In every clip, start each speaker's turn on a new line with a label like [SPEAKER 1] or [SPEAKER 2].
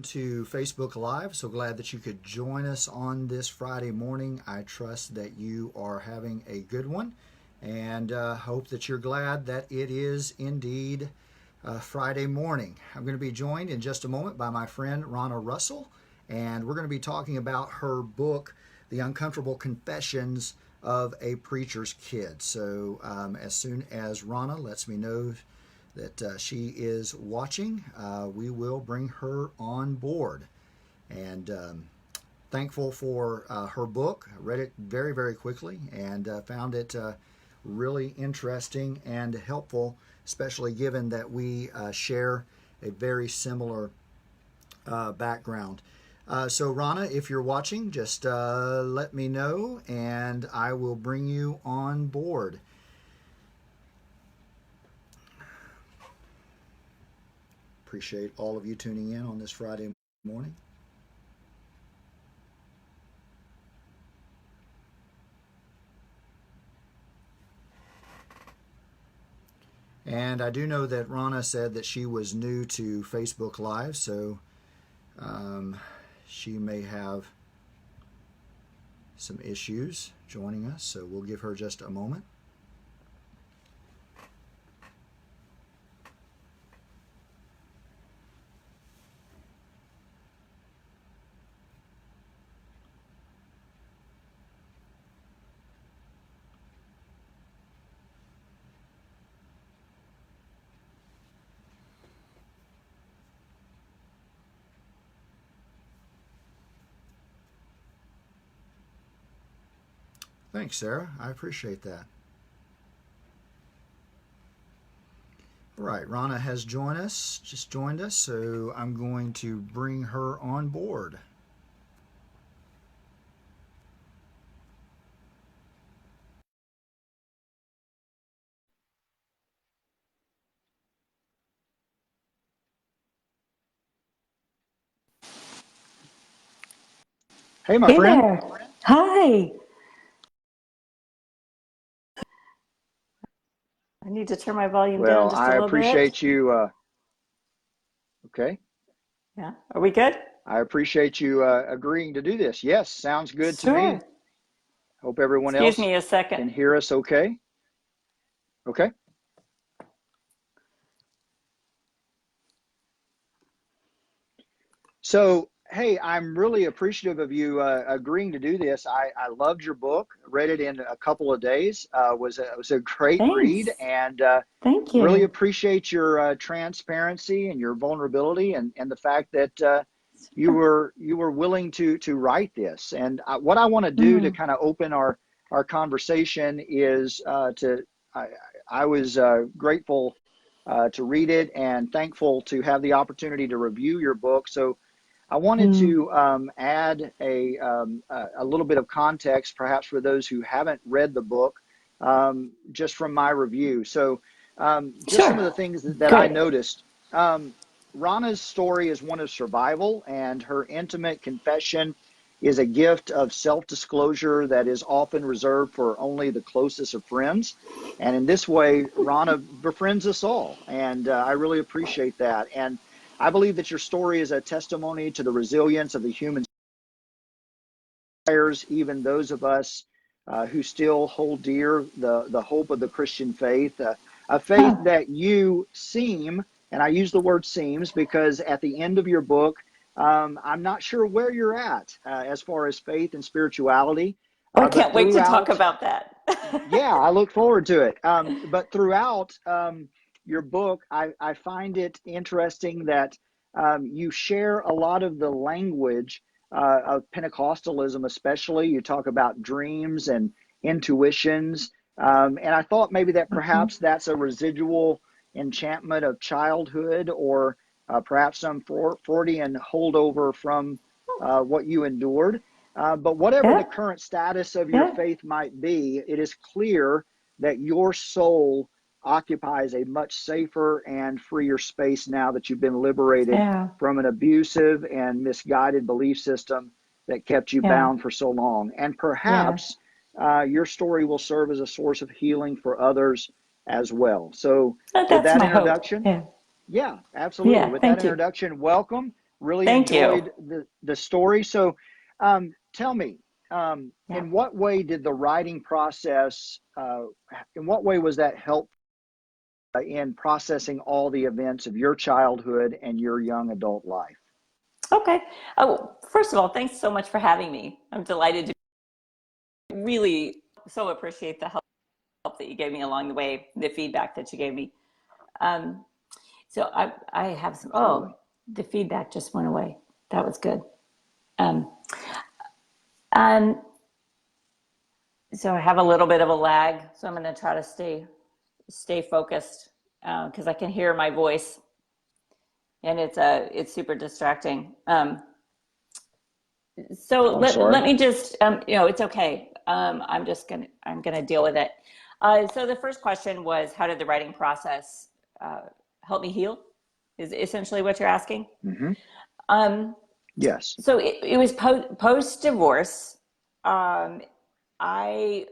[SPEAKER 1] to Facebook Live. So glad that you could join us on this Friday morning. I trust that you are having a good one, and hope that you're glad that it is indeed Friday morning. I'm going to be joined in just a moment by my friend Ronna Russel, and we're going to be talking about her book, The Uncomfortable Confessions of a Preacher's Kid. So as soon as Ronna lets me know that she is watching, we will bring her on board. And thankful for her book. I read it very, very quickly and found it really interesting and helpful, especially given that we share a very similar background. So Ronna, if you're watching, just let me know and I will bring you on board. Appreciate all of you tuning in on this Friday morning. And I do know that Ronna said that she was new to Facebook Live, so she may have some issues joining us, so we'll give her just a moment. Thanks, Sarah. I appreciate that. All right, Ronna has joined us, so I'm going to bring her on board. Hey, my friend.
[SPEAKER 2] There. Hi. I need to turn my volume down just a little bit.
[SPEAKER 1] Well, I appreciate you. Okay.
[SPEAKER 2] Yeah. Are we good?
[SPEAKER 1] I appreciate you agreeing to do this. Yes, sounds good to me.
[SPEAKER 2] Sure.
[SPEAKER 1] Hope everyone
[SPEAKER 2] Excuse
[SPEAKER 1] else
[SPEAKER 2] me a
[SPEAKER 1] can
[SPEAKER 2] second.
[SPEAKER 1] hear us okay. Okay. So, hey, I'm really appreciative of you agreeing to do this. I loved your book, read it in a couple of days. It was a great
[SPEAKER 2] Thanks.
[SPEAKER 1] read, and
[SPEAKER 2] Thank
[SPEAKER 1] really
[SPEAKER 2] you.
[SPEAKER 1] appreciate your transparency and your vulnerability, and the fact that you were willing to write this. And what I want to do to kind of open our conversation is I was grateful to read it and thankful to have the opportunity to review your book. So I wanted to add a little bit of context, perhaps for those who haven't read the book, just from my review. So just some of the things that I noticed. Ronna's story is one of survival, and her intimate confession is a gift of self-disclosure that is often reserved for only the closest of friends. And in this way, Ronna befriends us all, and I really appreciate that. And I believe that your story is a testimony to the resilience of the human desires, even those of us who still hold dear the hope of the Christian faith, a faith that you seem, and I use the word seems because at the end of your book, I'm not sure where you're at as far as faith and spirituality.
[SPEAKER 2] I can't wait to talk about that.
[SPEAKER 1] Yeah, I look forward to it. But throughout your book, I find it interesting that you share a lot of the language of Pentecostalism, especially. You talk about dreams and intuitions. And I thought maybe that perhaps that's a residual enchantment of childhood, or perhaps some Freudian holdover from what you endured. But whatever the current status of your faith might be, it is clear that your soul occupies a much safer and freer space now that you've been liberated from an abusive and misguided belief system that kept you bound for so long. And perhaps your story will serve as a source of healing for others as well. So with that introduction, absolutely. With that introduction, welcome.
[SPEAKER 3] Really
[SPEAKER 2] Thank you.
[SPEAKER 3] enjoyed the story. So, tell me,
[SPEAKER 2] Yeah.
[SPEAKER 3] in what way did the writing process, in what way was that helpful in processing all the events of your childhood and your young adult life?
[SPEAKER 2] Okay. Oh, first of all, thanks so much for having me. I'm delighted to really so appreciate the help that you gave me along the way, the feedback that you gave me. Um, so I have some,
[SPEAKER 3] Absolutely.
[SPEAKER 2] the feedback just went away. That was good. Um, um, so I have a little bit of a lag, so I'm going to try to stay focused because I can hear my voice, and it's super distracting. So
[SPEAKER 3] I'm sorry.
[SPEAKER 2] let me just it's okay. I'm gonna deal with it. So the first question was, how did the writing process uh, help me heal? Is essentially what you're asking.
[SPEAKER 3] Mm-hmm.
[SPEAKER 2] Um,
[SPEAKER 3] Yes.
[SPEAKER 2] so it was post divorce. Um, I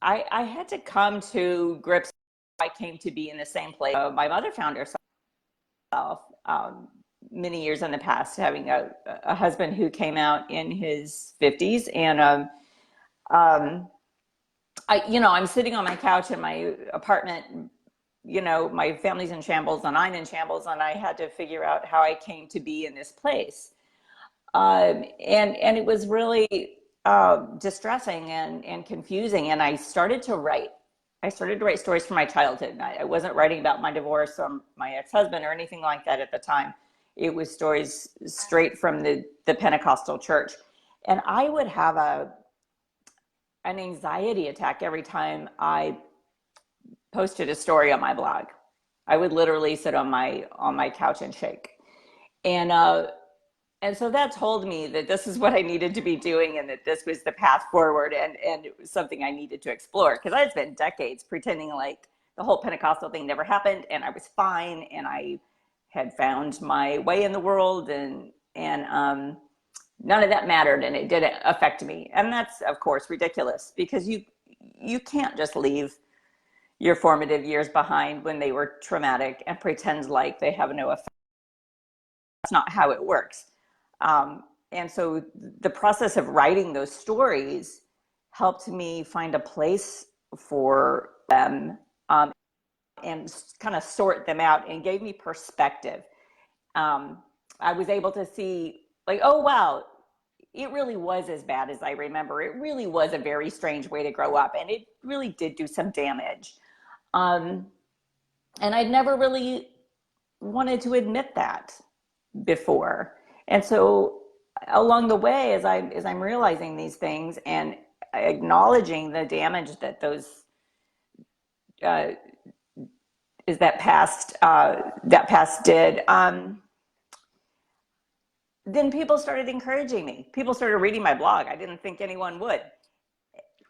[SPEAKER 2] I had to come to grips. I came to be in the same place my mother found herself many years in the past, having a husband who came out in his 50s, and I'm sitting on my couch in my apartment. My family's in shambles, and I'm in shambles, and I had to figure out how I came to be in this place. And it was really distressing and confusing. And I started to write. I started to write stories from my childhood. I wasn't writing about my divorce or my ex-husband or anything like that at the time. It was stories straight from the Pentecostal church. And I would have an anxiety attack every time I posted a story on my blog. I would literally sit on my couch and shake. And and so that told me that this is what I needed to be doing, and that this was the path forward, and it was something I needed to explore, because I had spent decades pretending like the whole Pentecostal thing never happened and I was fine and I had found my way in the world, and none of that mattered, and it didn't affect me. And that's of course ridiculous, because you can't just leave your formative years behind when they were traumatic and pretend like they have no effect. That's not how it works. And so the process of writing those stories helped me find a place for them, and kind of sort them out, and gave me perspective. Um, I was able to see, like, oh, wow, it really was as bad as I remember. It really was a very strange way to grow up, and it really did do some damage. Um, and I'd never really wanted to admit that before. And so along the way, as I'm realizing these things and acknowledging the damage that those uh, is that past did, then people started encouraging me. People started reading my blog. I didn't think anyone would,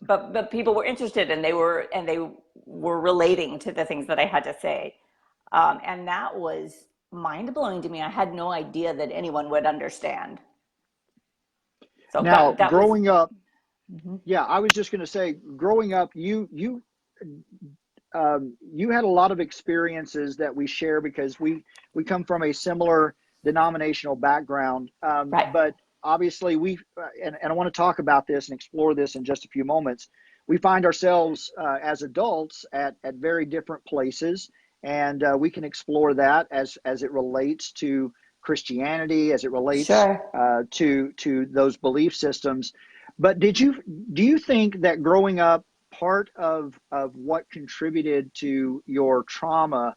[SPEAKER 2] but people were interested, and they were relating to the things that I had to say, and that was mind blowing to me. I had no idea that anyone would understand. So
[SPEAKER 3] Now,
[SPEAKER 2] that was.
[SPEAKER 3] growing up,
[SPEAKER 2] Mhm.
[SPEAKER 3] yeah, I was just going to say, growing up, you had a lot of experiences that we share, because we come from a similar denominational background.
[SPEAKER 2] Right.
[SPEAKER 3] But obviously, and I want to talk about this and explore this in just a few moments. We find ourselves as adults at very different places, and we can explore that as it relates to Christianity, as it relates
[SPEAKER 2] Sure.
[SPEAKER 3] to those belief systems. But do you think that growing up, part of what contributed to your trauma,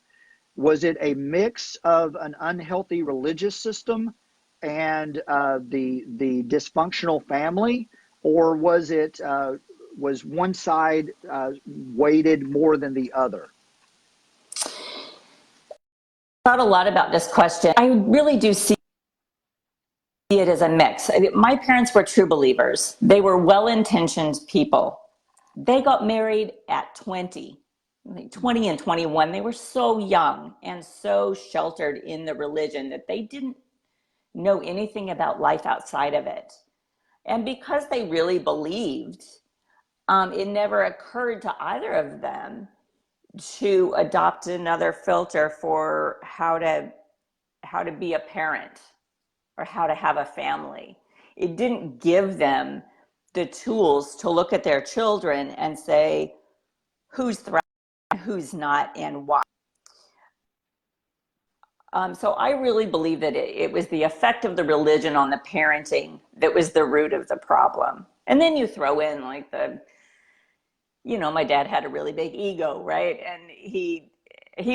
[SPEAKER 3] was it a mix of an unhealthy religious system and the dysfunctional family, or was one side weighted more than the other?
[SPEAKER 2] Thought a lot about this question. I really do see it as a mix. My parents were true believers. They were well-intentioned people. They got married at 20, like 20 and 21. They were so young and so sheltered in the religion that they didn't know anything about life outside of it. And because they really believed, it never occurred to either of them to adopt another filter for how to be a parent. or how to have a family. It didn't give them the tools to look at their children and say who's thriving, who's not, and why. So I really believe that it was the effect of the religion on the parenting that was the root of the problem. And then you throw in like my dad had a really big ego, right? And he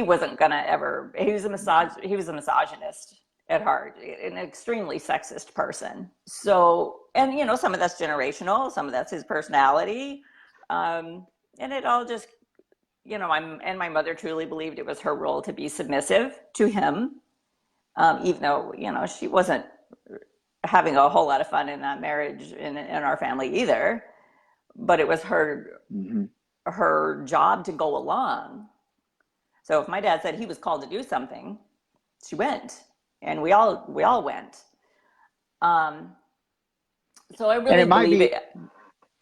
[SPEAKER 2] wasn't gonna ever. He was a misogynist at heart, an extremely sexist person. So, and some of that's generational, some of that's his personality, and it all just my mother truly believed it was her role to be submissive to him, even though, she wasn't having a whole lot of fun in that marriage in our family either. But it was her job to go along. So if my dad said he was called to do something, she went, and we all went. So I really believe it.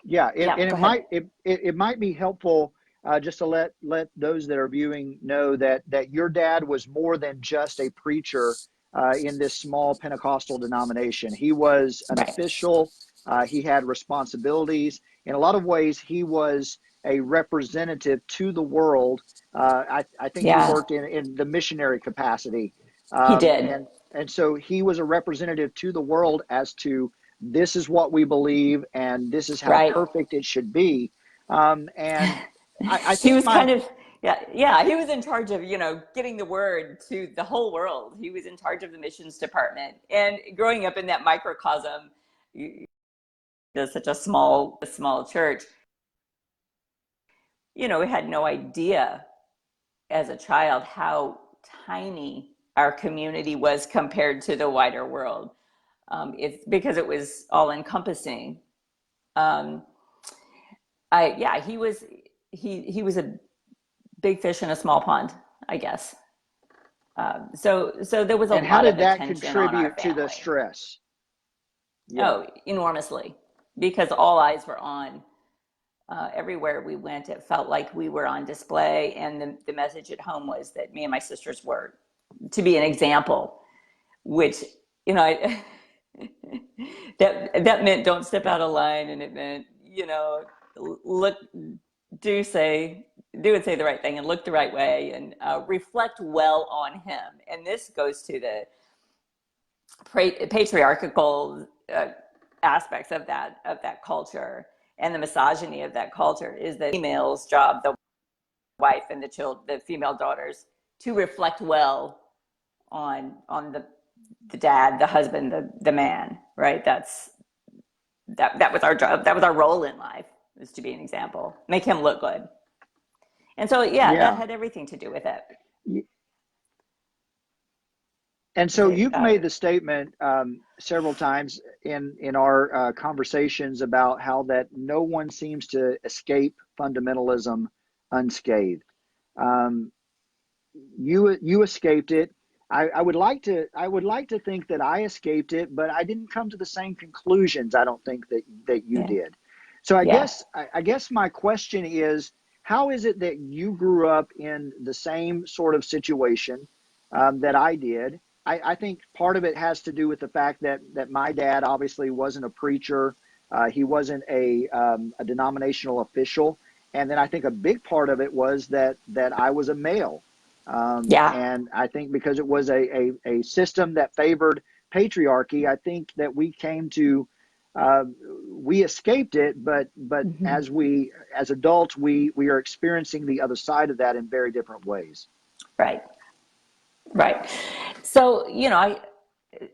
[SPEAKER 3] Yeah, it might be helpful just to let those that are viewing know that your dad was more than just a preacher in this small Pentecostal denomination. He was an official. He had responsibilities. In a lot of ways, he was a representative to the world. I think he worked in the missionary capacity.
[SPEAKER 2] He did.
[SPEAKER 3] And so he was a representative to the world as to this is what we believe and this is how perfect it should be. And I think
[SPEAKER 2] he was he was in charge of, getting the word to the whole world. He was in charge of the missions department. And growing up in that microcosm, there's such a small church, we had no idea as a child how tiny our community was compared to the wider world. It's because it was all encompassing. He was a big fish in a small pond, I guess. So there was a lot of attention on our family.
[SPEAKER 3] And how did that contribute to the stress?
[SPEAKER 2] Yeah. Oh, enormously, because all eyes were on. Everywhere we went, it felt like we were on display, and the message at home was that me and my sisters were to be an example, which that meant don't step out of line, and it meant do and say the right thing and look the right way and reflect well on him. And this goes to the patriarchal aspects of that culture, and the misogyny of that culture is the female's job, the wife and the female daughters, to reflect well on the dad, the husband, the man, right? That was our job. That was our role in life, is to be an example, make him look good. And so, that had everything to do with it.
[SPEAKER 3] And so you've made the statement several times in our conversations about how that no one seems to escape fundamentalism unscathed. You escaped it. I would like to think that I escaped it, but I didn't come to the same conclusions. I don't think that you did. So I guess my question is, how is it that you grew up in the same sort of situation that I did? I think part of it has to do with the fact that my dad obviously wasn't a preacher. He wasn't a denominational official. And then I think a big part of it was that I was a male. And I think because it was a system that favored patriarchy, I think that we came to, we escaped it, but as adults, we are experiencing the other side of that in very different ways. Right.
[SPEAKER 2] So,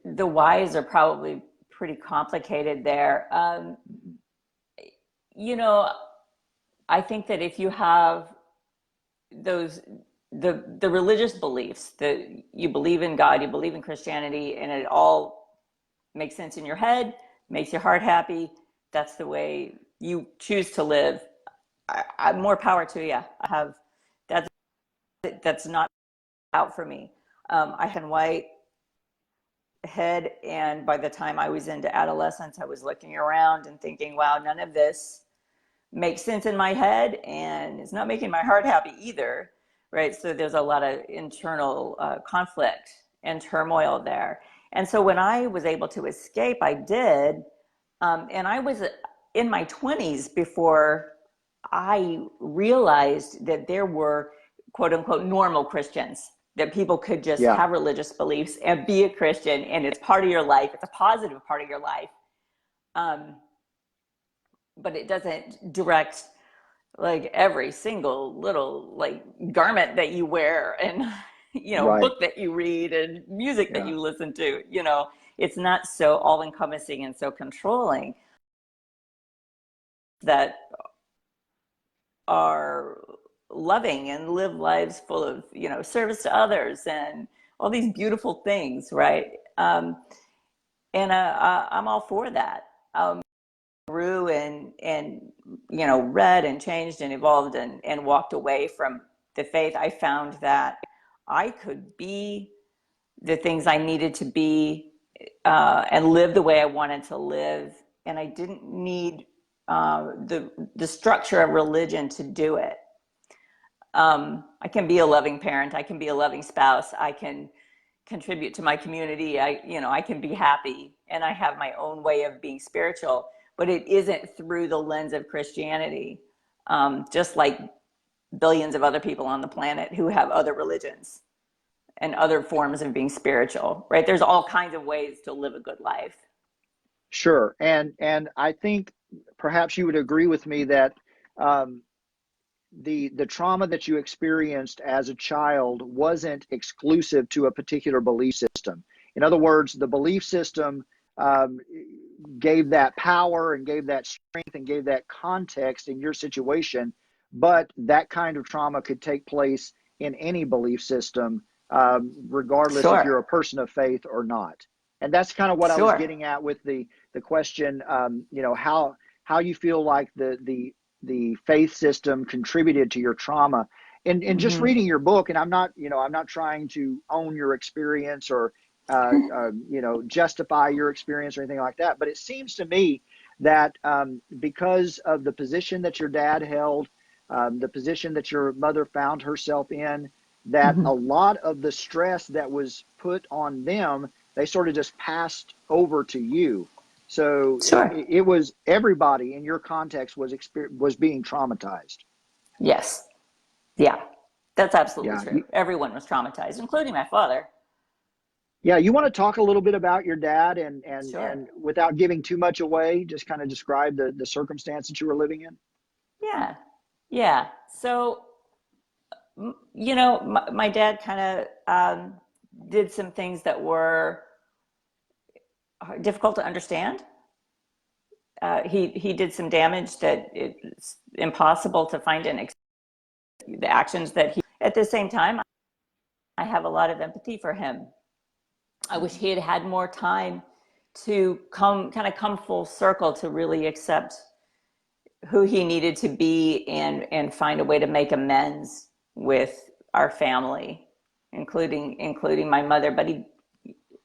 [SPEAKER 2] the whys are probably pretty complicated there. I think that if you have the religious beliefs that you believe in God, you believe in Christianity, and it all makes sense in your head, makes your heart happy, that's the way you choose to live, I'm more power to you. That's not out for me. I had white head, and by the time I was into adolescence, I was looking around and thinking, wow, none of this makes sense in my head, and it's not making my heart happy either, right? So there's a lot of internal conflict and turmoil there. And so when I was able to escape, I did. And I was in my 20s before I realized that there were quote unquote normal Christians, that people could just
[SPEAKER 3] Yeah.
[SPEAKER 2] have religious beliefs and be a Christian, and it's part of your life. It's a positive part of your life. But it doesn't direct like every single little like garment that you wear and
[SPEAKER 3] Right.
[SPEAKER 2] book that you read and music that
[SPEAKER 3] Yeah.
[SPEAKER 2] you listen to. It's not so all encompassing and so controlling, that are loving and live lives full of service to others and all these beautiful things, right? And I'm all for that. Grew and read and changed and evolved and walked away from the faith. I found that I could be the things I needed to be, and live the way I wanted to live, and I didn't need the structure of religion to do it. I can be a loving parent. I can be a loving spouse. I can contribute to my community. I can be happy, and I have my own way of being spiritual, but it isn't through the lens of Christianity. Just like billions of other people on the planet who have other religions and other forms of being spiritual, right? There's all kinds of ways to live a good life.
[SPEAKER 3] Sure. And I think perhaps you would agree with me that um, the trauma that you experienced as a child wasn't exclusive to a particular belief system. In other words, the belief system um, gave that power and gave that strength and gave that context in your situation, but that kind of trauma could take place in any belief system, regardless if you're
[SPEAKER 2] Sure.
[SPEAKER 3] a person of faith or not. And that's kind of what I was
[SPEAKER 2] Sure.
[SPEAKER 3] getting at with the question, how you feel like the faith system contributed to your trauma. And just
[SPEAKER 2] Mm-hmm.
[SPEAKER 3] reading your book, and I'm not trying to own your experience or justify your experience or anything like that, but it seems to me that because of the position that your dad held, the position that your mother found herself in, that
[SPEAKER 2] Mm-hmm.
[SPEAKER 3] a lot of the stress that was put on them, they sort of just passed over to you. So
[SPEAKER 2] Sure.
[SPEAKER 3] it was everybody in your context was being traumatized.
[SPEAKER 2] Yes. Yeah. That's absolutely
[SPEAKER 3] Yeah.
[SPEAKER 2] true. Everyone was traumatized, including my father.
[SPEAKER 3] Yeah. You want to talk a little bit about your dad
[SPEAKER 2] Sure.
[SPEAKER 3] and without giving too much away, just kind of describe the circumstance that you were living in?
[SPEAKER 2] Yeah. Yeah. So, my dad kind of did some things that were difficult to understand. He did some damage that it's impossible to find in the actions that he. At the same time, I have a lot of empathy for him. I wish he had had more time to come full circle to really accept who he needed to be and find a way to make amends with our family, including my mother. But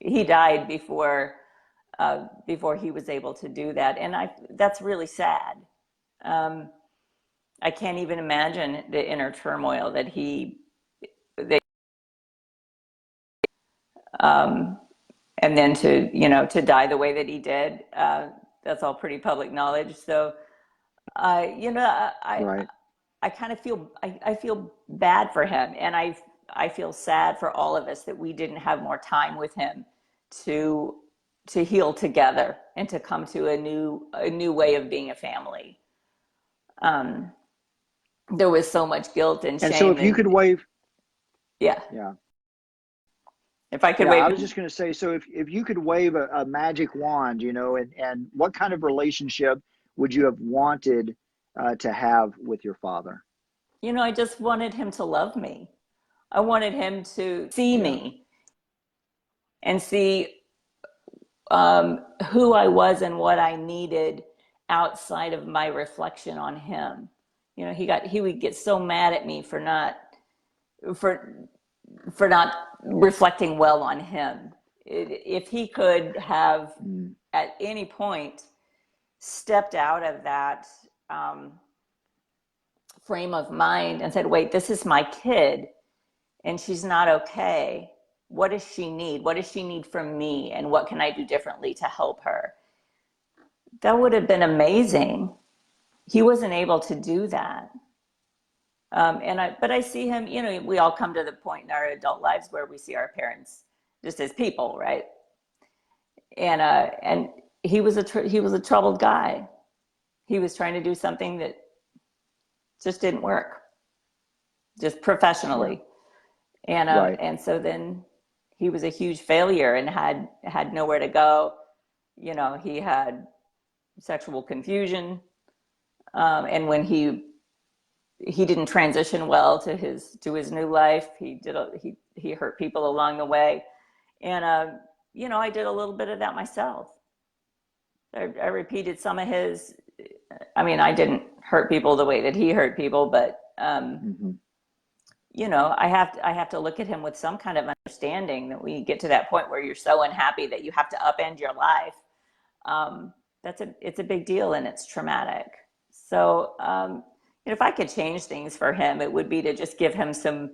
[SPEAKER 2] he died before he was able to do that, and that's really sad. Um, I can't even imagine the inner turmoil that they, um, and then to die the way that he did. That's all pretty public knowledge. So, I
[SPEAKER 3] Right.
[SPEAKER 2] I kind of feel I feel bad for him, and I feel sad for all of us that we didn't have more time with him to heal together and to come to a new way of being a family. Um, there was so much guilt and
[SPEAKER 3] And so
[SPEAKER 2] shame,
[SPEAKER 3] if you
[SPEAKER 2] and
[SPEAKER 3] could wave,
[SPEAKER 2] yeah,
[SPEAKER 3] yeah.
[SPEAKER 2] if I could
[SPEAKER 3] Yeah, I
[SPEAKER 2] wave.
[SPEAKER 3] was just going to say, so if you could wave a magic wand, and what kind of relationship would you have wanted to have with your father?
[SPEAKER 2] I just wanted him to love me. I wanted him to see
[SPEAKER 3] Yeah.
[SPEAKER 2] me and see who I was and what I needed outside of my reflection on him. He would get so mad at me for for not reflecting well on him. If he could have
[SPEAKER 3] Mm.
[SPEAKER 2] at any point stepped out of that um, frame of mind and said, "Wait, this is my kid, and she's not okay. what does she need? What does she need from me? And what can I do differently to help her? That would have been amazing. He wasn't able to do that. But I see him, you know, we all come to the point in our adult lives where we see our parents just as people, right? And he was he was a troubled guy. He was trying to do something that just didn't work, just professionally.
[SPEAKER 3] Right.
[SPEAKER 2] And so then he was a huge failure and had nowhere to go. You know, he had sexual confusion, and when he didn't transition well to his new life, he hurt people along the way, and you know, I did a little bit of that myself. I repeated some of his. I mean, I didn't hurt people the way that he hurt people, but you know, I have to look at him with some kind of understanding that we get to that point where you're so unhappy that you have to upend your life. It's a big deal and it's traumatic. So, you know, if I could change things for him, it would be to just give him some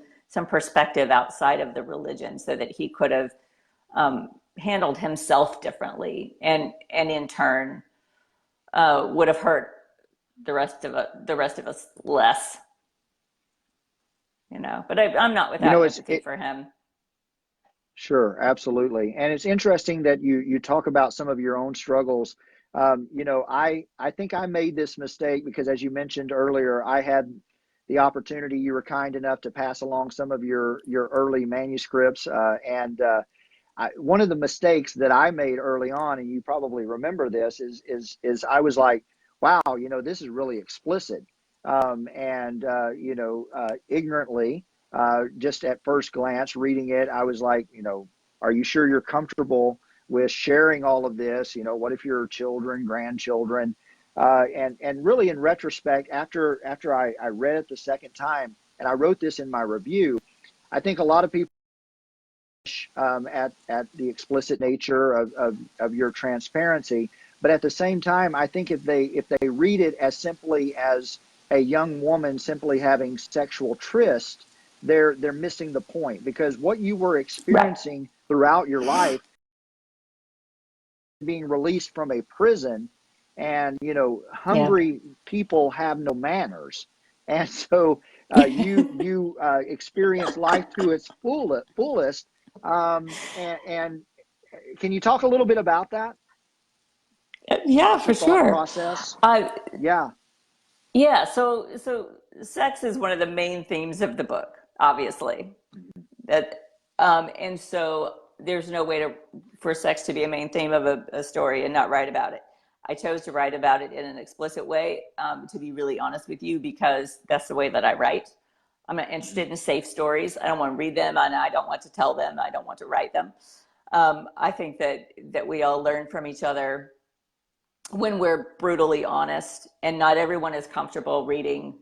[SPEAKER 2] perspective outside of the religion, so that he could have handled himself differently, and in turn would have hurt the rest of us less. You know, but I'm not without empathy for him.
[SPEAKER 3] Sure, absolutely. And it's interesting that you talk about some of your own struggles. You know, I think I made this mistake because, as you mentioned earlier, I had the opportunity. You were kind enough to pass along some of your early manuscripts, and one of the mistakes that I made early on, and you probably remember this, is I was like, wow, you know, this is really explicit, and you know, ignorantly. Just at first glance reading it, I was like, you know, are you sure you're comfortable with sharing all of this? You know, what if your children, grandchildren? And really in retrospect, after I read it the second time, and I wrote this in my review, I think a lot of people at the explicit nature of your transparency. But at the same time, I think if they read it as simply as a young woman simply having sexual tryst, they're missing the point, because what you were experiencing throughout your life, being released from a prison, and you know, hungry people have no manners, and so you experience life to its fullest. And can you talk a little bit about that?
[SPEAKER 2] Yeah, for sure.
[SPEAKER 3] Process.
[SPEAKER 2] Yeah. So sex is one of the main themes of the book, obviously. And so there's no way for sex to be a main theme of a story and not write about it. I chose to write about it in an explicit way, to be really honest with you, because that's the way that I write. I'm not interested in safe stories. I don't want to read them, and I don't want to tell them. I don't want to write them. I think that we all learn from each other when we're brutally honest, and not everyone is comfortable reading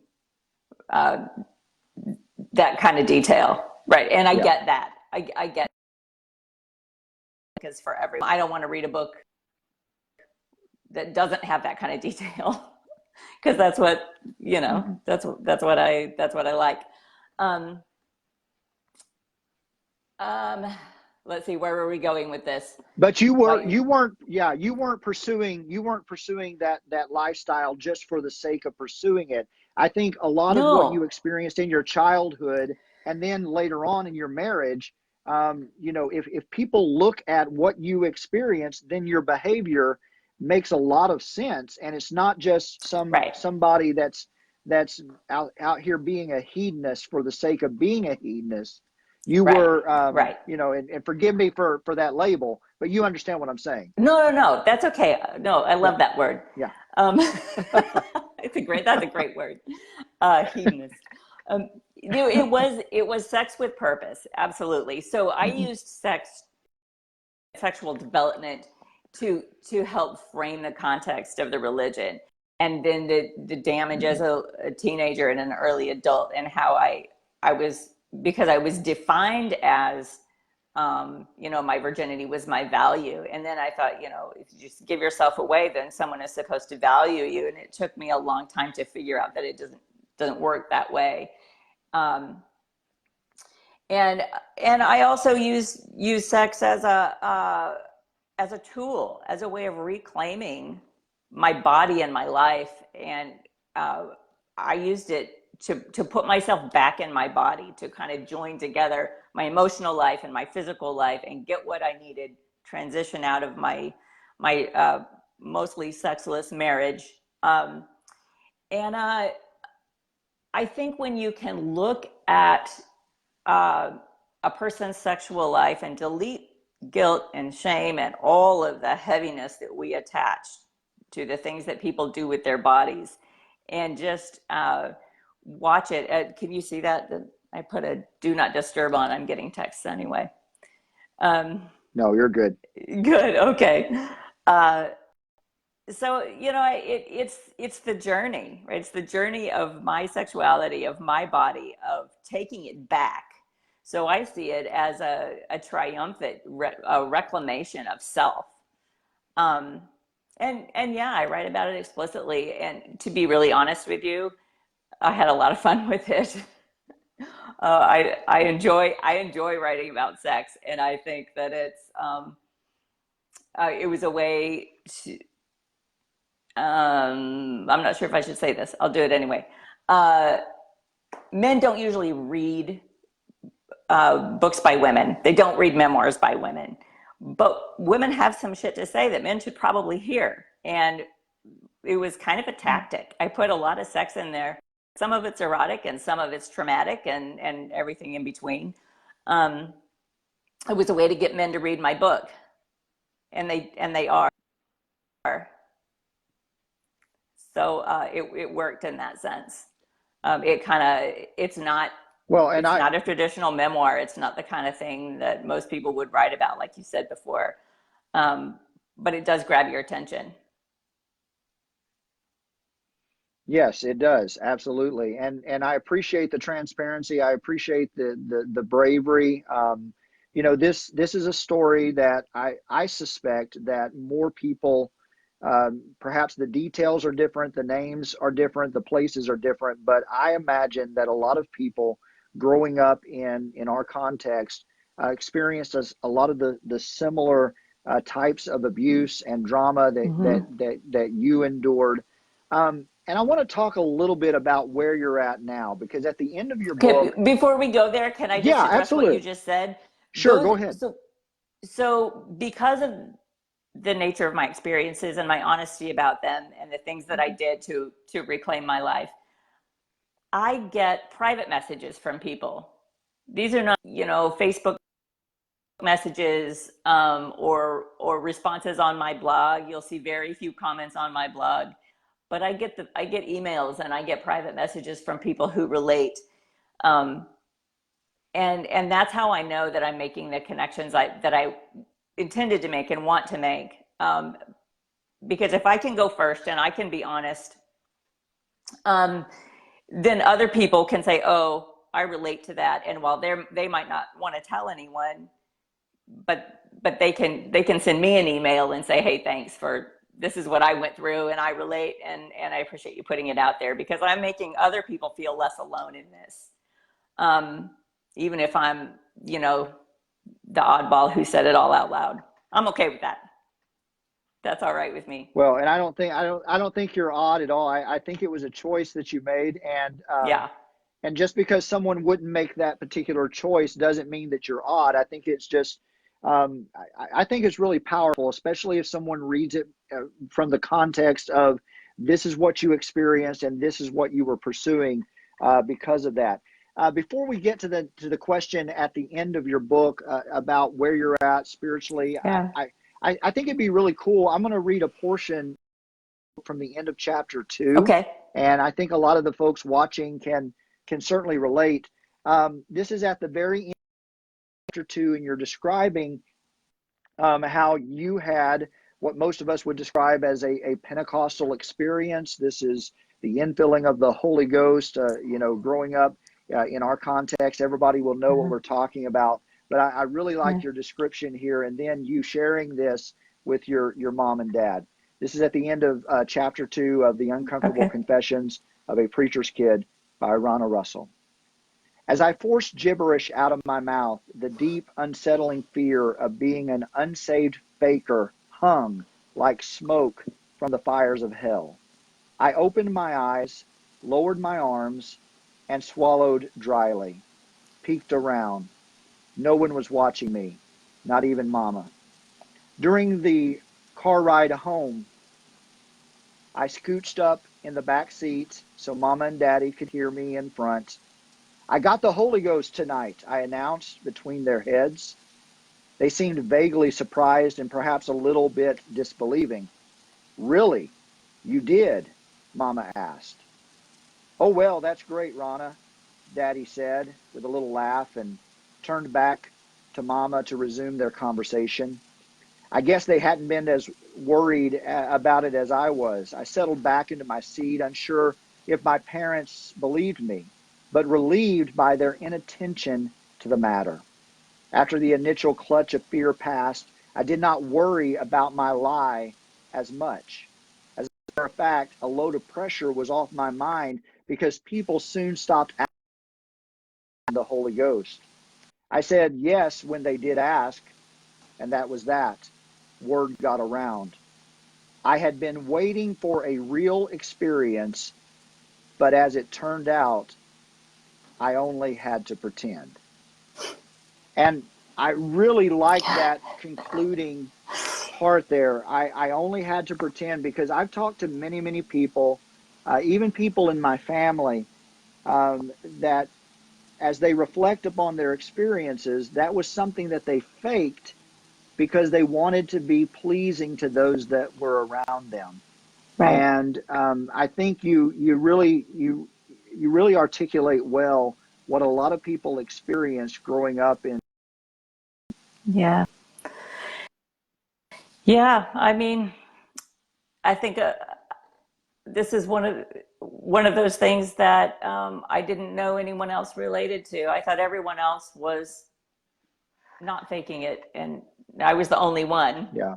[SPEAKER 2] that kind of detail, right? And I get that. I get, because for everyone, I don't want to read a book that doesn't have that kind of detail, because that's what, you know, that's what I like. Let's see, where were we going with this?
[SPEAKER 3] But you weren't pursuing that lifestyle just for the sake of pursuing it. I think a lot of what you experienced in your childhood and then later on in your marriage, you know, if people look at what you experienced, then your behavior makes a lot of sense, and it's not just somebody that's out here being a hedonist for the sake of being a hedonist. You were, you know, and forgive me for that label, but you understand what I'm saying.
[SPEAKER 2] No, that's okay. No, I love that word.
[SPEAKER 3] Yeah.
[SPEAKER 2] That's a great word. Hedonist. It was sex with purpose. Absolutely. So I used sexual development to help frame the context of the religion, and then the damage as a teenager and an early adult, and how I was, because I was defined as, you know, my virginity was my value. And then I thought, you know, if you just give yourself away, then someone is supposed to value you. And it took me a long time to figure out that it doesn't work that way. and and I also use sex as a tool, as a way of reclaiming my body and my life. And uh, I used it to put myself back in my body, to kind of join together my emotional life and my physical life and get what I needed, transition out of my mostly sexless marriage. And I think when you can look at uh, a person's sexual life and delete guilt and shame and all of the heaviness that we attach to the things that people do with their bodies, and just watch it. Can you see that? I put a do not disturb on. I'm getting texts anyway. Um,
[SPEAKER 3] No, you're good.
[SPEAKER 2] Good. Okay. Uh, so it's the journey, right? It's the journey of my sexuality, of my body, of taking it back. So I see it as a triumphant a reclamation of self. um and yeah, I write about it explicitly, and to be really honest with you, I had a lot of fun with it. I enjoy writing about sex, and I think that it was a way to, I'm not sure if I should say this. I'll do it anyway. Uh, Men don't usually read books by women. They don't read memoirs by women. But women have some shit to say that men should probably hear. And it was kind of a tactic. I put a lot of sex in there. Some of it's erotic and some of it's traumatic, and everything in between. Um, it was a way to get men to read my book. And they are. So it worked in that sense. It kind of
[SPEAKER 3] Well, and
[SPEAKER 2] it's
[SPEAKER 3] I,
[SPEAKER 2] not a traditional memoir. It's not the kind of thing that most people would write about, like you said before. Um, but it does grab your attention.
[SPEAKER 3] yes, it does. Absolutely. And I appreciate the transparency. I appreciate the bravery. This is a story that I suspect that more people, perhaps the details are different, the names are different, the places are different, but I imagine that a lot of people growing up in our context experienced a lot of the similar types of abuse and drama
[SPEAKER 2] Mm-hmm.
[SPEAKER 3] that you endured. And I want to talk a little bit about where you're at now, because at the end of your
[SPEAKER 2] Okay,
[SPEAKER 3] book,
[SPEAKER 2] before we go there, can I just
[SPEAKER 3] yeah,
[SPEAKER 2] address what you
[SPEAKER 3] absolutely.
[SPEAKER 2] just said?
[SPEAKER 3] Sure,
[SPEAKER 2] Those
[SPEAKER 3] go ahead.
[SPEAKER 2] so because of the nature of my experiences and my honesty about them and the things that I did to reclaim my life, I get private messages from people. These are not, Facebook messages, or responses on my blog. You'll see very few comments on my blog, but I get emails and I get private messages from people who relate. Um, and that's how I know that I'm making the connections that I intended to make and want to make. Because if I can go first and I can be honest, um, then other people can say, "Oh, I relate to that." And while they might not want to tell anyone, but they can send me an email and say, "Hey, thanks for this is what I went through, and I relate, and I appreciate you putting it out there, because I'm making other people feel less alone in this." Um, Even if I'm, the oddball who said it all out loud, I'm okay with that. That's all right with me.
[SPEAKER 3] Well, and I don't think you're odd at all. I think it was a choice that you made,
[SPEAKER 2] Yeah.
[SPEAKER 3] and just because someone wouldn't make that particular choice doesn't mean that you're odd. I think it's just, I think it's really powerful, especially if someone reads it from the context of this is what you experienced and this is what you were pursuing because of that. Before we get to the question at the end of your book about where you're at spiritually,
[SPEAKER 2] Yeah.
[SPEAKER 3] I think it'd be really cool. I'm going to read a portion from the end of chapter 2,
[SPEAKER 2] Okay.
[SPEAKER 3] and I think a lot of the folks watching can certainly relate. This is at the very end of chapter 2, and you're describing how you had what most of us would describe as a Pentecostal experience. This is the infilling of the Holy Ghost. Growing up in our context, everybody will know what
[SPEAKER 2] Uh-huh.
[SPEAKER 3] we're talking about. But I really like
[SPEAKER 2] Yeah.
[SPEAKER 3] your description here, and then you sharing this with your mom and dad. This is at the end of chapter 2 of The Uncomfortable
[SPEAKER 2] Okay.
[SPEAKER 3] Confessions of a Preacher's Kid by Ronna Russell. As I forced gibberish out of my mouth, the deep, unsettling fear of being an unsaved faker hung like smoke from the fires of hell. I opened my eyes, lowered my arms, and swallowed dryly, peeked around. No one was watching me, not even Mama. During the car ride home, I scooched up in the back seat so Mama and Daddy could hear me in front. I got the Holy Ghost tonight, I announced between their heads. They seemed vaguely surprised and perhaps a little bit disbelieving. Really? You did? Mama asked. Oh, well, that's great, Ronna, Daddy said with a little laugh and turned back to Mama to resume their conversation. I guess they hadn't been as worried about it as I was. I settled back into my seat, unsure if my parents believed me, but relieved by their inattention to the matter. After the initial clutch of fear passed, I did not worry about my lie as much. As a matter of fact, a load of pressure was off my mind because people soon stopped asking the Holy Ghost. I said yes when they did ask, and that was that. Word got around. I had been waiting for a real experience, but as it turned out, I only had to pretend. And I really like that concluding part there. I only had to pretend because I've talked to many, many people, even people in my family, that as they reflect upon their experiences, that was something that they faked because they wanted to be pleasing to those that were around them.
[SPEAKER 2] Right.
[SPEAKER 3] And I think you really articulate well what a lot of people experience growing up in.
[SPEAKER 2] Yeah. Yeah. I mean, I think this is one of those things that I didn't know anyone else related to. I thought everyone else was not faking it, and I was the only one.
[SPEAKER 3] Yeah,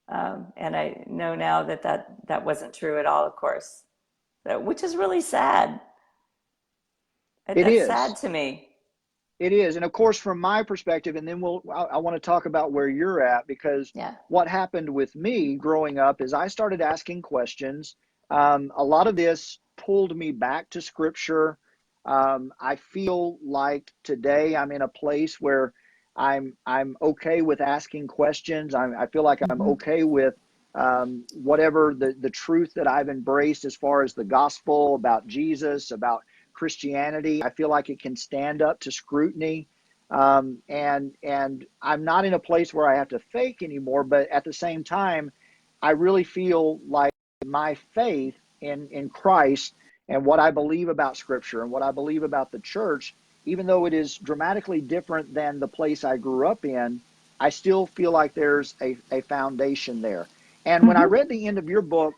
[SPEAKER 2] And I know now that wasn't true at all, of course, which is really sad.
[SPEAKER 3] it
[SPEAKER 2] That's sad
[SPEAKER 3] is.
[SPEAKER 2] to me.
[SPEAKER 3] It is. And of course, from my perspective, and then I want to talk about where you're at, because
[SPEAKER 2] Yeah.
[SPEAKER 3] what happened with me growing up is I started asking questions. A lot of this pulled me back to scripture. I feel like today I'm in a place where I'm okay with asking questions. I feel like I'm
[SPEAKER 2] Mm-hmm.
[SPEAKER 3] okay with whatever the truth that I've embraced as far as the gospel about Jesus, about Christianity. I feel like it can stand up to scrutiny. And I'm not in a place where I have to fake anymore, but at the same time, I really feel like my faith in Christ and what I believe about Scripture and what I believe about the church, even though it is dramatically different than the place I grew up in, I still feel like there's a foundation there. And when I
[SPEAKER 2] Mm-hmm.
[SPEAKER 3] read the end of your book,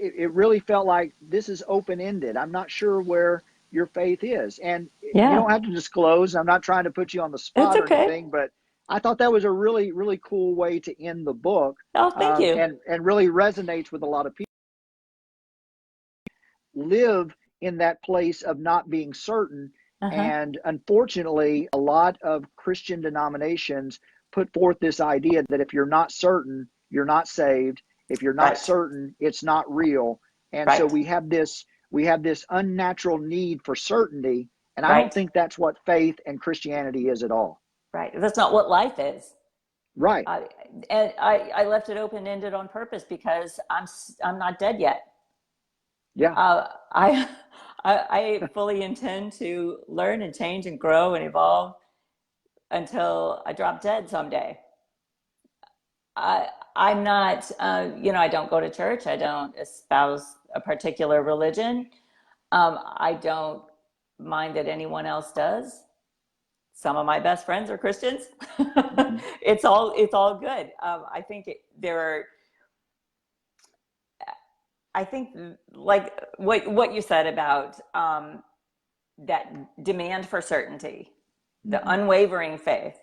[SPEAKER 3] it really felt like this is open-ended. I'm not sure where your faith is. And you
[SPEAKER 2] Yeah.
[SPEAKER 3] don't have to disclose. I'm not trying to put you on the
[SPEAKER 2] It's
[SPEAKER 3] spot or
[SPEAKER 2] okay.
[SPEAKER 3] anything, but I thought that was a really, really cool way to end the book,
[SPEAKER 2] Oh, thank you.
[SPEAKER 3] and really resonates with a lot of people. Live in that place of not being certain.
[SPEAKER 2] Uh-huh.
[SPEAKER 3] And unfortunately, a lot of Christian denominations put forth this idea that if you're not certain, you're not saved. If you're not
[SPEAKER 2] Right.
[SPEAKER 3] certain, it's not real. And so
[SPEAKER 2] Right.
[SPEAKER 3] we have this unnatural need for certainty. And I don't
[SPEAKER 2] Right.
[SPEAKER 3] think that's what faith and Christianity is at all.
[SPEAKER 2] Right. That's not what life is.
[SPEAKER 3] Right.
[SPEAKER 2] I, and I left it open ended on purpose because I'm not dead yet.
[SPEAKER 3] Yeah.
[SPEAKER 2] Uh, I, I fully intend to learn and change and grow and evolve until I drop dead someday. I, I'm not, I don't go to church. I don't espouse a particular religion. I don't mind that anyone else does. Some of my best friends are Christians.
[SPEAKER 3] Mm-hmm.
[SPEAKER 2] It's all good. I think like what you said about that demand for certainty, the
[SPEAKER 3] Mm-hmm.
[SPEAKER 2] unwavering faith.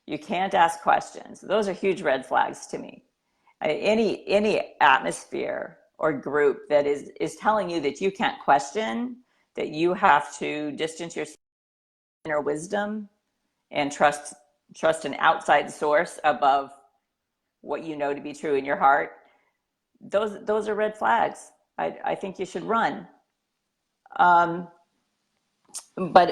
[SPEAKER 2] You can't ask questions. Those are huge red flags to me. Any atmosphere or group that is telling you that you can't question, that you have to distance yourself from inner wisdom and trust an outside source above what you know to be true in your heart, those are red flags. I think you should run. But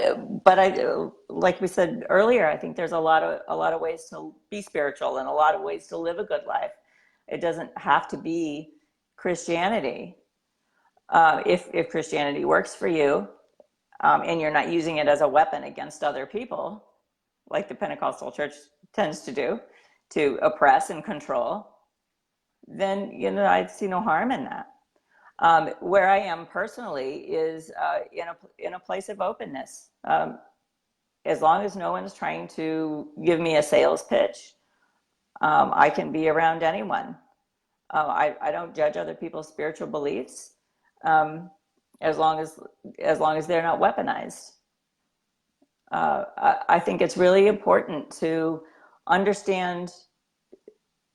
[SPEAKER 2] like we said earlier, I think there's a lot of ways to be spiritual and a lot of ways to live a good life. It doesn't have to be Christianity. If Christianity works for you, and you're not using it as a weapon against other people, like the Pentecostal church tends to do, to oppress and control, then I'd see no harm in that. Where I am personally is in a place of openness. As long as no one's trying to give me a sales pitch, I can be around anyone. I don't judge other people's spiritual beliefs, as long as they're not weaponized. I think it's really important to understand.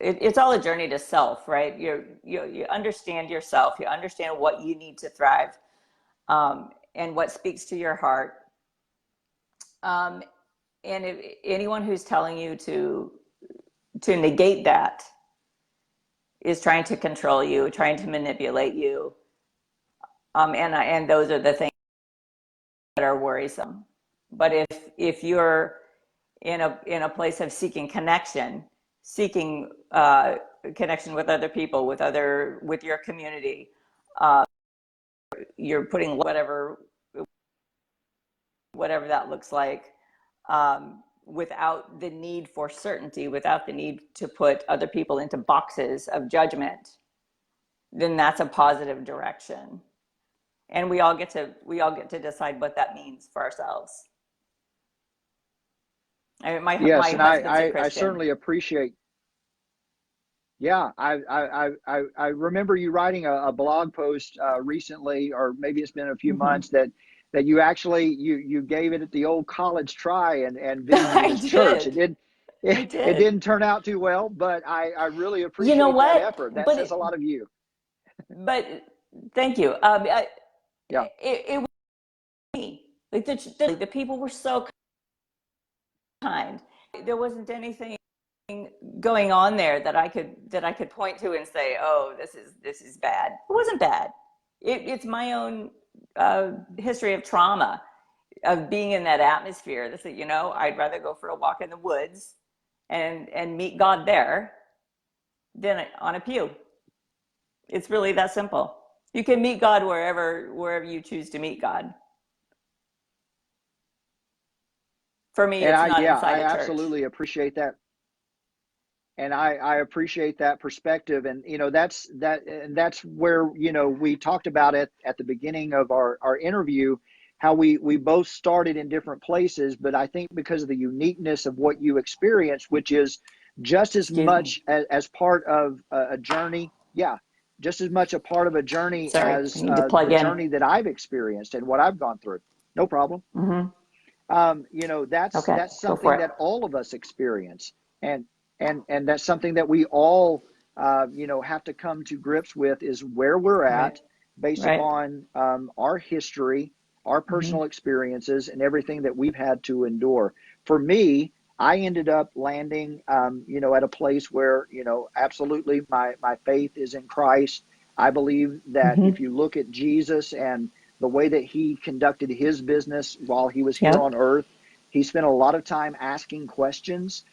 [SPEAKER 2] It's all a journey to self, right? You understand yourself. You understand what you need to thrive, and what speaks to your heart. And if anyone who's telling you to negate that is trying to control you, trying to manipulate you, and those are the things that are worrisome. But if you're in a place of seeking connection with other people, with your community, you're putting whatever that looks like, without the need for certainty, without the need to put other people into boxes of judgment, then that's a positive direction. And we all get to decide what that means for ourselves. I mean, my
[SPEAKER 3] Yes, and
[SPEAKER 2] husband's a
[SPEAKER 3] I
[SPEAKER 2] Christian.
[SPEAKER 3] certainly appreciate. Yeah, I remember you writing a blog post recently, or maybe it's been a few
[SPEAKER 2] Mm-hmm.
[SPEAKER 3] months, that you actually you gave it the old college try and visited
[SPEAKER 2] I
[SPEAKER 3] his church.
[SPEAKER 2] did. I
[SPEAKER 3] It
[SPEAKER 2] did.
[SPEAKER 3] didn't turn out too well, but I really
[SPEAKER 2] You know
[SPEAKER 3] appreciate that
[SPEAKER 2] what?
[SPEAKER 3] effort. That says a lot of you.
[SPEAKER 2] But thank you.
[SPEAKER 3] Yeah.
[SPEAKER 2] It was me. Like the people were so kind. There wasn't anything going on there that I could point to and say, oh, this is bad. It wasn't bad. It's my own history of trauma, of being in that atmosphere. This, I'd rather go for a walk in the woods and meet God there than on a pew. It's really that simple. You can meet God wherever you choose to meet God. For me,
[SPEAKER 3] And
[SPEAKER 2] it's not
[SPEAKER 3] I
[SPEAKER 2] inside a church.
[SPEAKER 3] absolutely appreciate that. And I appreciate that perspective. And, that's where, we talked about it at the beginning of our interview, how we both started in different places. But I think because of the uniqueness of what you experienced, which is just as
[SPEAKER 2] Excuse me.
[SPEAKER 3] much as part of a journey. Yeah. Just as much a part of a journey
[SPEAKER 2] Sorry, I
[SPEAKER 3] as
[SPEAKER 2] need to plug
[SPEAKER 3] the
[SPEAKER 2] in.
[SPEAKER 3] journey that I've experienced and what I've gone through. No problem.
[SPEAKER 2] Mm-hmm. Okay,
[SPEAKER 3] That's
[SPEAKER 2] go for
[SPEAKER 3] something
[SPEAKER 2] it.
[SPEAKER 3] that all of us experience, and that's something that we all have to come to grips with, is where we're
[SPEAKER 2] Right.
[SPEAKER 3] at based
[SPEAKER 2] Right.
[SPEAKER 3] upon our history, our
[SPEAKER 2] Mm-hmm.
[SPEAKER 3] personal experiences, and everything that we've had to endure. For me, I ended up landing at a place where absolutely my faith is in Christ. I believe that if
[SPEAKER 2] Mm-hmm.
[SPEAKER 3] you look at Jesus and the way that he conducted his business while he was here on
[SPEAKER 2] Yep.
[SPEAKER 3] earth, he spent a lot of time asking questions.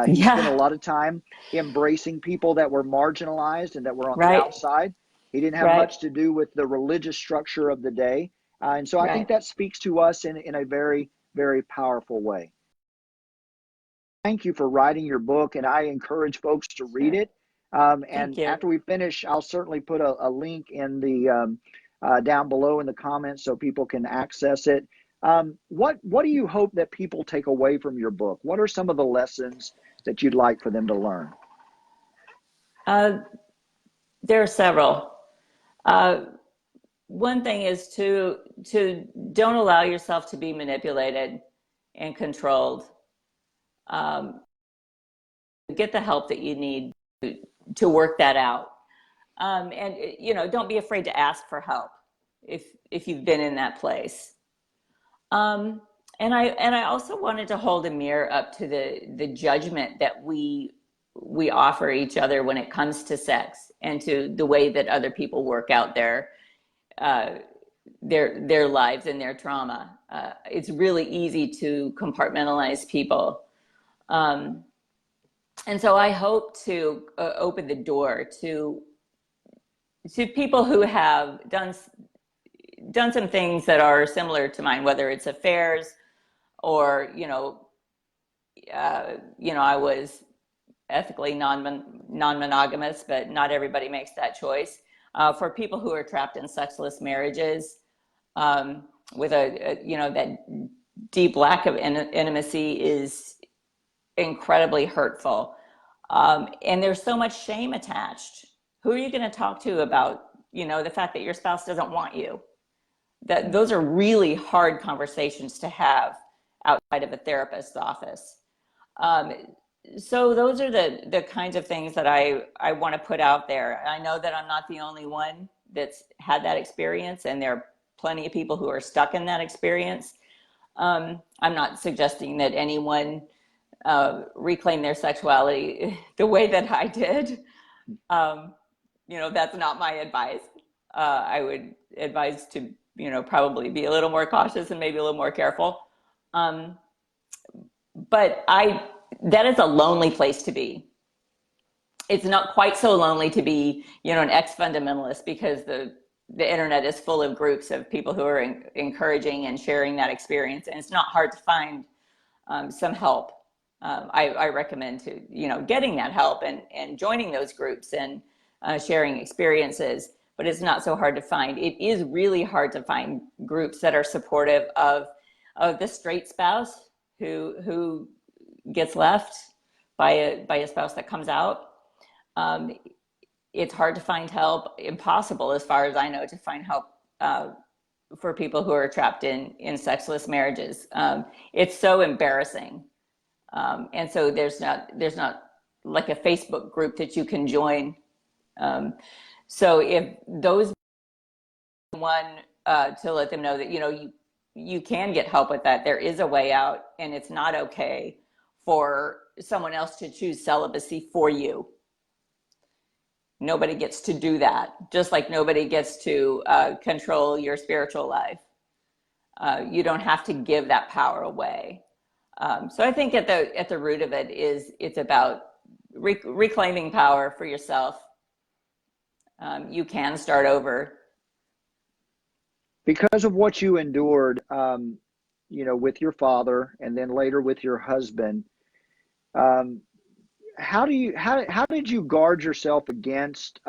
[SPEAKER 3] He spent a
[SPEAKER 2] Yeah.
[SPEAKER 3] lot of time embracing people that were marginalized and that were on the
[SPEAKER 2] Right.
[SPEAKER 3] outside. He didn't have
[SPEAKER 2] Right.
[SPEAKER 3] much to do with the religious structure of the day. And so I think
[SPEAKER 2] Right.
[SPEAKER 3] that speaks to us in a very, very powerful way. Thank you for writing your book, and I encourage folks to read
[SPEAKER 2] Sure.
[SPEAKER 3] it.
[SPEAKER 2] Thank
[SPEAKER 3] And
[SPEAKER 2] you.
[SPEAKER 3] after we finish, I'll certainly put a link in the down below in the comments so people can access it. What do you hope that people take away from your book? What are some of the lessons that you'd like for them to learn?
[SPEAKER 2] There are several. Uh, One thing is to don't allow yourself to be manipulated and controlled. Um, get the help that you need to work that out. And don't be afraid to ask for help. if you've been in that place. And I also wanted to hold a mirror up to the judgment that we offer each other when it comes to sex and to the way that other people work out uh, their lives and their trauma. It's really easy to compartmentalize people. Um, and so I hope to open the door to people who have done some things that are similar to mine, whether it's affairs or I was ethically non-monogamous, but not everybody makes that choice. For people who are trapped in sexless marriages, with that deep lack of intimacy is incredibly hurtful. And there's so much shame attached. Who are you going to talk to about, the fact that your spouse doesn't want you? Those are really hard conversations to have outside of a therapist's office. So those are the kinds of things that I want to put out there. I know that I'm not the only one that's had that experience, and there are plenty of people who are stuck in that experience. I'm not suggesting that anyone reclaim their sexuality the way that I did. That's not my advice. I would advise to, probably be a little more cautious and maybe a little more careful. But that is a lonely place to be. It's not quite so lonely to be, an ex-fundamentalist, because the internet is full of groups of people who are encouraging and sharing that experience. And it's not hard to find some help. I recommend to, getting that help and joining those groups and sharing experiences, but it's not so hard to find. It is really hard to find groups that are supportive of the straight spouse who gets left by a spouse that comes out. It's hard to find help, impossible as far as I know to find help for people who are trapped in sexless marriages. It's so embarrassing. And so there's not like a Facebook group that you can join. So if those one to let them know that, you can get help with that. There is a way out, and it's not okay for someone else to choose celibacy for you. Nobody gets to do that, just like nobody gets to control your spiritual life. You don't have to give that power away. So I think at the root of it it's about reclaiming power for yourself. You can start over.
[SPEAKER 3] Because of what you endured, with your father and then later with your husband, how did you guard yourself against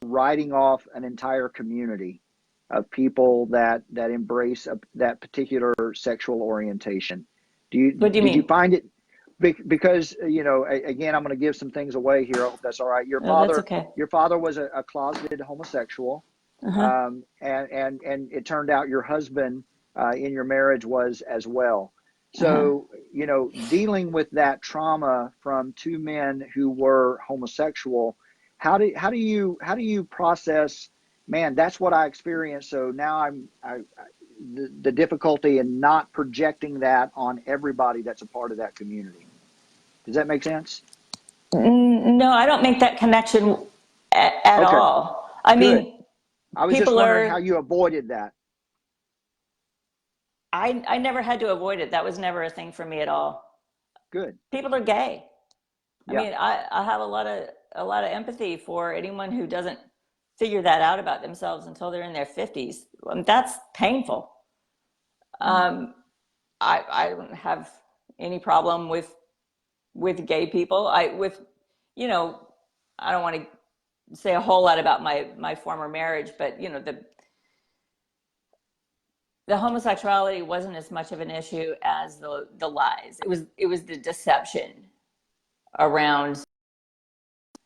[SPEAKER 3] writing off an entire community of people that embrace that particular sexual orientation?
[SPEAKER 2] What do you mean?
[SPEAKER 3] Did you find it? Because again, I'm going to give some things away here. I hope that's all right.
[SPEAKER 2] That's okay.
[SPEAKER 3] Your father was a closeted homosexual.
[SPEAKER 2] Uh-huh.
[SPEAKER 3] And it turned out your husband in your marriage was as well. So, dealing with that trauma from two men who were homosexual, how do you process, man, that's what I experienced. So now the difficulty in not projecting that on everybody that's a part of that community. Does that make sense?
[SPEAKER 2] No, I don't make that connection at
[SPEAKER 3] Okay.
[SPEAKER 2] all. I mean,
[SPEAKER 3] I was just wondering how you avoided that.
[SPEAKER 2] I never had to avoid it. That was never a thing for me at all.
[SPEAKER 3] Good.
[SPEAKER 2] People are gay.
[SPEAKER 3] Yeah.
[SPEAKER 2] I mean, I have a lot of empathy for anyone who doesn't figure that out about themselves until they're in their 50s. That's painful. I don't have any problem with gay people. I don't want to say a whole lot about my former marriage, but the homosexuality wasn't as much of an issue as the lies. It was the deception around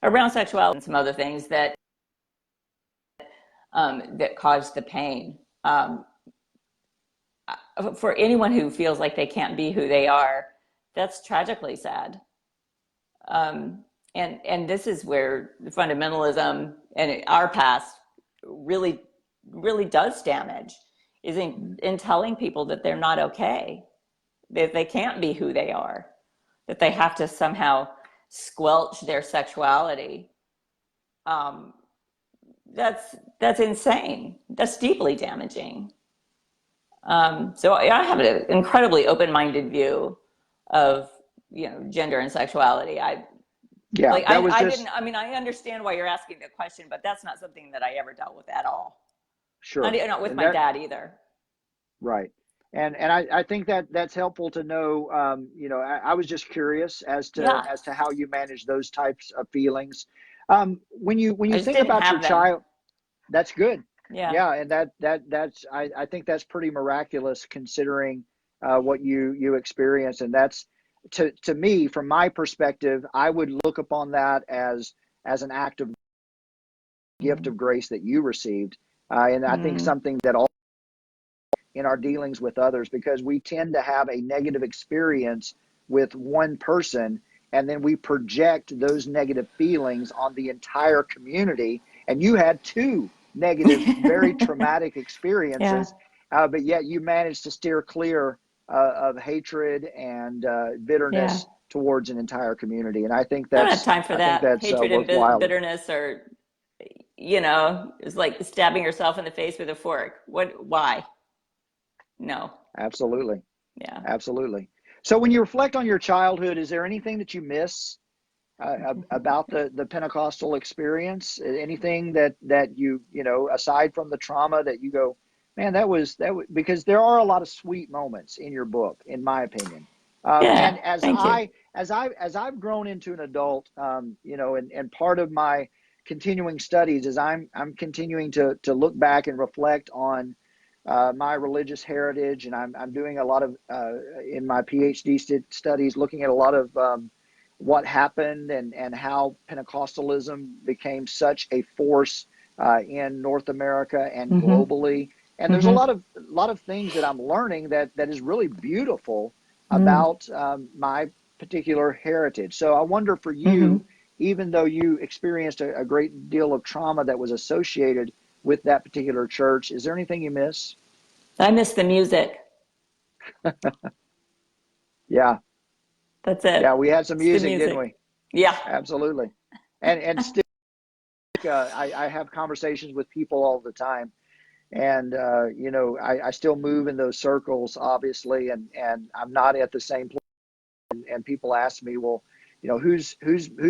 [SPEAKER 2] sexuality and some other things that caused the pain. For anyone who feels like they can't be who they are, that's tragically sad. And this is where fundamentalism and our past really really does damage is in telling people that they're not okay, that they can't be who they are, that they have to somehow squelch their sexuality. Um, that's insane. That's deeply damaging. So I have an incredibly open-minded view of, gender and sexuality.
[SPEAKER 3] Yeah, that was
[SPEAKER 2] I
[SPEAKER 3] just
[SPEAKER 2] didn't, I mean, I understand why you're asking the question, but that's not something that I ever dealt with at all.
[SPEAKER 3] sure.
[SPEAKER 2] Not with
[SPEAKER 3] And
[SPEAKER 2] my
[SPEAKER 3] that
[SPEAKER 2] dad either.
[SPEAKER 3] right. And I think that that's helpful to know. I was just curious
[SPEAKER 2] Yeah.
[SPEAKER 3] as to how you manage those types of feelings. When
[SPEAKER 2] I
[SPEAKER 3] you
[SPEAKER 2] just
[SPEAKER 3] think
[SPEAKER 2] didn't
[SPEAKER 3] about your
[SPEAKER 2] have them.
[SPEAKER 3] child, that's good.
[SPEAKER 2] Yeah.
[SPEAKER 3] Yeah, and that's I think that's pretty miraculous considering what you experienced, and that's to me, from my perspective, I would look upon that as an act of gift
[SPEAKER 2] Mm.
[SPEAKER 3] of grace that you received, and I think
[SPEAKER 2] Mm.
[SPEAKER 3] something that all in our dealings with others, because we tend to have a negative experience with one person, and then we project those negative feelings on the entire community. And you had two negative, very traumatic
[SPEAKER 2] Yeah.
[SPEAKER 3] experiences, but yet you managed to steer clear of hatred and
[SPEAKER 2] Yeah.
[SPEAKER 3] bitterness towards an entire community. And
[SPEAKER 2] I don't have time for
[SPEAKER 3] I think
[SPEAKER 2] that.
[SPEAKER 3] that's
[SPEAKER 2] Hatred and
[SPEAKER 3] worthwhile.
[SPEAKER 2] bitterness are, it's like stabbing yourself in the face with a fork. Why? No.
[SPEAKER 3] Absolutely.
[SPEAKER 2] Yeah.
[SPEAKER 3] Absolutely. So when you reflect on your childhood, is there anything that you miss about the Pentecostal experience? Anything that aside from the trauma, that you go, man, because there are a lot of sweet moments in your book, in my opinion.
[SPEAKER 2] Yeah.
[SPEAKER 3] And
[SPEAKER 2] Thank you.
[SPEAKER 3] as I've grown into an adult, and part of my continuing studies is I'm continuing to look back and reflect on my religious heritage, and I'm doing a lot of in my PhD studies, looking at a lot of what happened and how Pentecostalism became such a force in North America and
[SPEAKER 2] Mm-hmm.
[SPEAKER 3] globally. And there's a
[SPEAKER 2] Mm-hmm.
[SPEAKER 3] lot of things that I'm learning that is really beautiful
[SPEAKER 2] Mm.
[SPEAKER 3] about my particular heritage. So I wonder for
[SPEAKER 2] Mm-hmm.
[SPEAKER 3] you, even though you experienced a great deal of trauma that was associated with that particular church, is there anything you miss?
[SPEAKER 2] I miss the music.
[SPEAKER 3] Yeah,
[SPEAKER 2] That's
[SPEAKER 3] yeah,
[SPEAKER 2] it.
[SPEAKER 3] we had some
[SPEAKER 2] It's the
[SPEAKER 3] music, didn't
[SPEAKER 2] music.
[SPEAKER 3] we?
[SPEAKER 2] Yeah.
[SPEAKER 3] Absolutely. And still, I have conversations with people all the time, and I still move in those circles, obviously, and I'm not at the same place. And people ask me, well, who's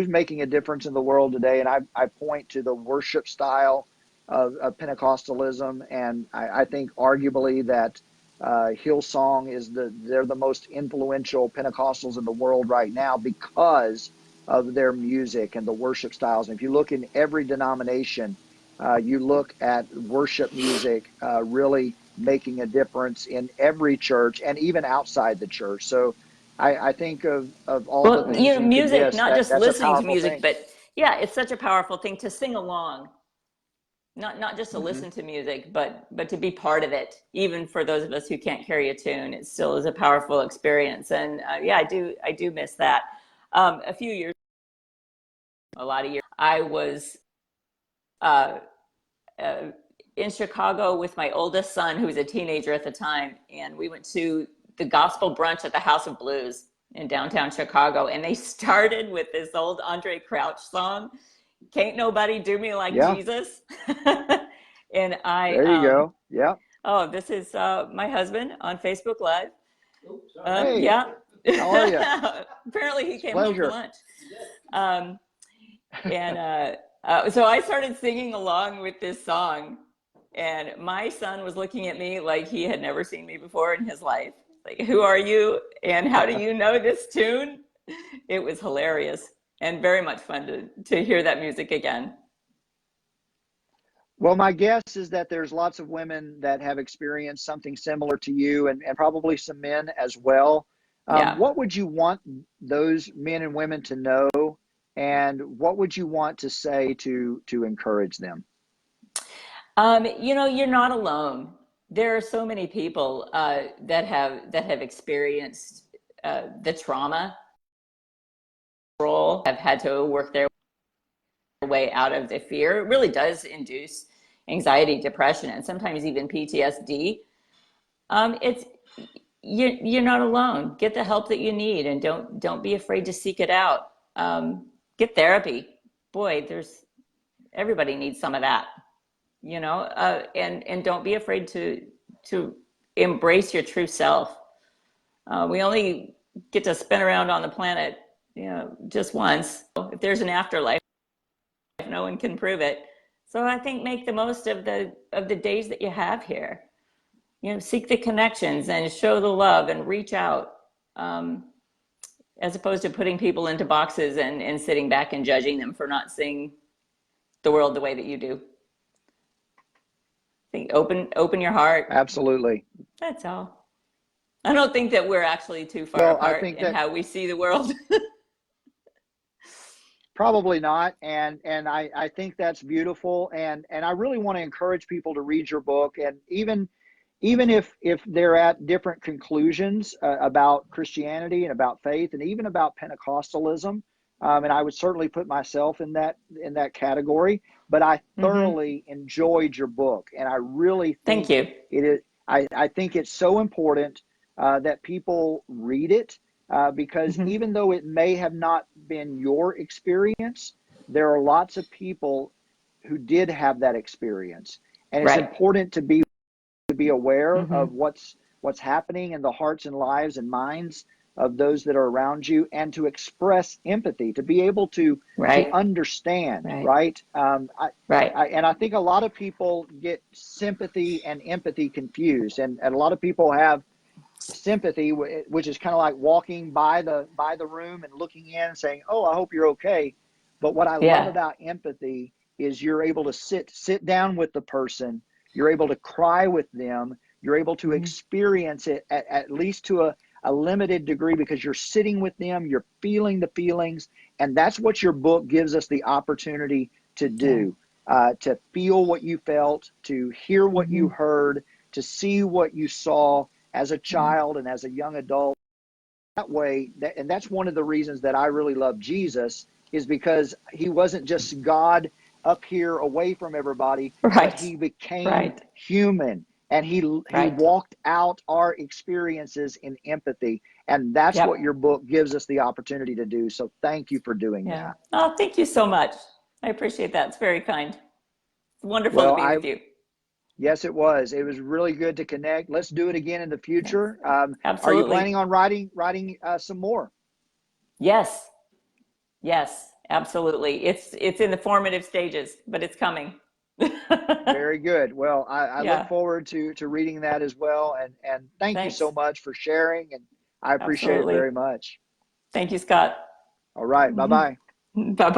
[SPEAKER 3] making a difference in the world today? And I point to the worship style of Pentecostalism, and I think arguably that Hillsong they're the most influential Pentecostals in the world right now because of their music and the worship styles. And if you look in every denomination, you look at worship music really making a difference in every church and even outside the church. So I think of all the
[SPEAKER 2] Well,
[SPEAKER 3] things you could
[SPEAKER 2] music,
[SPEAKER 3] miss,
[SPEAKER 2] not just
[SPEAKER 3] that's a
[SPEAKER 2] listening to
[SPEAKER 3] powerful
[SPEAKER 2] music,
[SPEAKER 3] thing.
[SPEAKER 2] but yeah, it's such a powerful thing to sing along. Not just to
[SPEAKER 3] Hmm.
[SPEAKER 2] listen to music, but to be part of it. Even for those of us who can't carry a tune, it still is a powerful experience. And yeah, I do miss that. A few years, a lot of years, I was uh, uh, in Chicago with my oldest son, who was a teenager at the time, and we went to the gospel brunch at the House of Blues in downtown Chicago, and they started with this old Andre Crouch song, "Can't Nobody Do Me Like
[SPEAKER 3] Yeah,
[SPEAKER 2] Jesus." And I,
[SPEAKER 3] there you go. Yeah.
[SPEAKER 2] oh, this is my husband on Facebook Live.
[SPEAKER 3] Hey,
[SPEAKER 2] Yeah.
[SPEAKER 3] how are you?
[SPEAKER 2] Apparently he
[SPEAKER 3] It's a
[SPEAKER 2] came home for
[SPEAKER 3] pleasure.
[SPEAKER 2] lunch. Um, and so I started singing along with this song, and my son was looking at me like he had never seen me before in his life. Like, who are you? And how do you know this tune? It was hilarious and very much fun to hear that music again.
[SPEAKER 3] Well, my guess is that there's lots of women that have experienced something similar to you, and probably some men as well.
[SPEAKER 2] Yeah.
[SPEAKER 3] What would you want those men and women to know, and what would you want to say to encourage them?
[SPEAKER 2] You're not alone. There are so many people that have experienced the trauma, have had to work their way out of the fear. It really does induce, anxiety, depression, and sometimes even PTSD, it's you're not alone. Get the help that you need, and don't be afraid to seek it out. Get therapy. Boy, everybody needs some of that, and don't be afraid to embrace your true self. We only get to spin around on the planet, just once. If there's an afterlife, no one can prove it. So I think make the most of the days that you have here. Seek the connections and show the love and reach out, as opposed to putting people into boxes and sitting back and judging them for not seeing the world the way that you do. I think open your heart.
[SPEAKER 3] Absolutely.
[SPEAKER 2] That's all. I don't think that we're actually too far apart in how we see the world.
[SPEAKER 3] Probably not, and I think that's beautiful, and I really want to encourage people to read your book, and even if they're at different conclusions about Christianity and about faith and even about Pentecostalism, and I would certainly put myself in that category, but I thoroughly enjoyed your book, and I really think
[SPEAKER 2] Thank you.
[SPEAKER 3] It is. I think it's so important that people read it. Because even though it may have not been your experience, there are lots of people who did have that experience, and it's important to be aware of what's happening in the hearts and lives and minds of those that are around you, and to express empathy, to be able to understand, right? And I think a lot of people get sympathy and empathy confused, and a lot of people have sympathy, which is kind of like walking by the room and looking in and saying, "Oh, I hope you're okay." But what I love about empathy is you're able to sit down with the person, you're able to cry with them, you're able to experience it at least to a limited degree, because you're sitting with them, you're feeling the feelings, and that's what your book gives us the opportunity to do, to feel what you felt, to hear what you heard, to see what you saw as a child and as a young adult. That way, and that's one of the reasons that I really love Jesus, is because he wasn't just God up here away from everybody, but he became human, and he walked out our experiences in empathy, and that's what your book gives us the opportunity to do. So thank you for doing that.
[SPEAKER 2] Oh, thank you so much. I appreciate that. It's very kind. It's wonderful to be with you.
[SPEAKER 3] Yes, it was. It was really good to connect. Let's do it again in the future.
[SPEAKER 2] Absolutely.
[SPEAKER 3] Are you planning on writing some more?
[SPEAKER 2] Yes, absolutely. It's in the formative stages, but it's coming.
[SPEAKER 3] Very good. Well, I look forward to reading that as well. And thank you so much for sharing. And I appreciate it very much.
[SPEAKER 2] Thank you, Scott.
[SPEAKER 3] All right. Bye-bye.
[SPEAKER 2] Bye-bye.